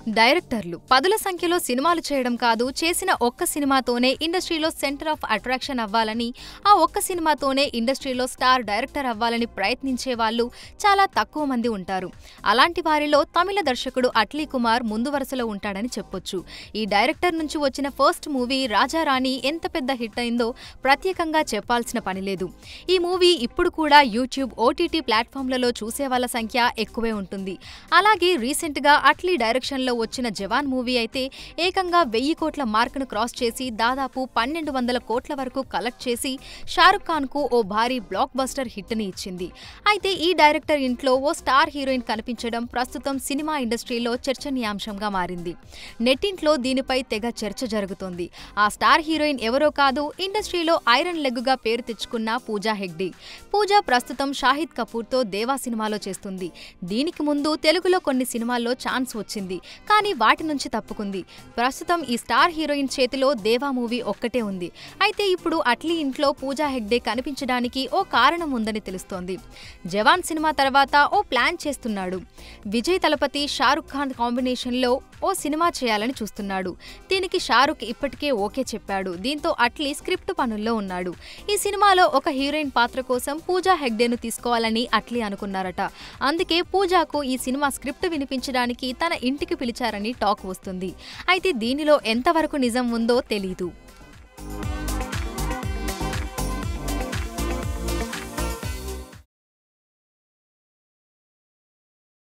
డైరెక్టర్లు పదుల సంఖ్యలో సినిమాలు చేయడం కాదు, చేసిన ఒక్క సినిమాతోనే ఇండస్ట్రీలో సెంటర్ ఆఫ్ అట్రాక్షన్ అవ్వాలని, ఆ ఒక్క సినిమాతోనే ఇండస్ట్రీలో స్టార్ డైరెక్టర్ అవ్వాలని ప్రయత్నించే వాళ్ళు చాలా తక్కువ మంది ఉంటారు. అలాంటి వారిలో తమిళ దర్శకుడు అట్లీ కుమార్ ముందు వరుసలో ఉంటాడని చెప్పొచ్చు. ఈ డైరెక్టర్ నుంచి వచ్చిన ఫస్ట్ మూవీ రాజారాణి ఎంత పెద్ద హిట్ అయిందో ప్రత్యేకంగా చెప్పాల్సిన పనిలేదు. ఈ మూవీ ఇప్పుడు కూడా యూట్యూబ్, ఓటీటీ ప్లాట్ఫామ్లలో చూసే వాళ్ళ సంఖ్య ఎక్కువే ఉంటుంది. అలాగే రీసెంట్ గా అట్లీ డైరెక్షన్ లో వచ్చిన జవాన్ మూవీ అయితే ఏకంగా 1000 కోట్ల మార్కును క్రాస్ చేసి దాదాపు 1200 కోట్ల వరకు కలెక్ట్ చేసి షారుఖ్ ఖాన్ కు ఓ భారీ బ్లాక్ బస్టర్ హిట్ ని ఇచ్చింది. అయితే ఈ డైరెక్టర్ ఇంట్లో ఓ స్టార్ హీరోయిన్ కనిపించడం ప్రస్తుతం సినిమా ఇండస్ట్రీలో చర్చనీయాంశంగా మారింది. నెట్టింట్లో దీనిపై తెగ చర్చ జరుగుతోంది. ఆ స్టార్ హీరోయిన్ ఎవరో కాదు, ఇండస్ట్రీలో ఐరన్ లెగ్గుగా పేరు తెచ్చుకున్న పూజా హెగ్డే. పూజా ప్రస్తుతం షాహిద్ కపూర్ తో దేవా సినిమాలో చేస్తుంది. దీనికి ముందు తెలుగులో కొన్ని సినిమాల్లో ఛాన్స్ వచ్చింది, కానీ వాటి నుంచి తప్పుకుంది. ప్రస్తుతం ఈ స్టార్ హీరోయిన్ చేతిలో దేవా మూవీ ఒక్కటే ఉంది. అయితే ఇప్పుడు అట్లీ ఇంట్లో పూజా హెగ్డే కనిపించడానికి ఓ కారణం ఉందని తెలుస్తోంది. జవాన్ సినిమా తర్వాత ఓ ప్లాన్ చేస్తున్నాడు. విజయ్ తలపతి, షారుఖ్ ఖాన్ కాంబినేషన్లో ఓ సినిమా చేయాలని చూస్తున్నాడు. దీనికి షారుఖ్ ఇప్పటికే ఓకే చెప్పాడు. దీంతో అట్లీ స్క్రిప్ట్ పనుల్లో ఉన్నాడు. ఈ సినిమాలో ఒక హీరోయిన్ పాత్ర కోసం పూజా హెగ్డేను తీసుకోవాలని అట్లీ అనుకున్నారట. అందుకే పూజాకు ఈ సినిమా స్క్రిప్ట్ వినిపించడానికి తన ఇంటికి పిలిచారని టాక్ వస్తుంది. అయితే దీనిలో ఎంతవరకు నిజం ఉందో తెలీదు.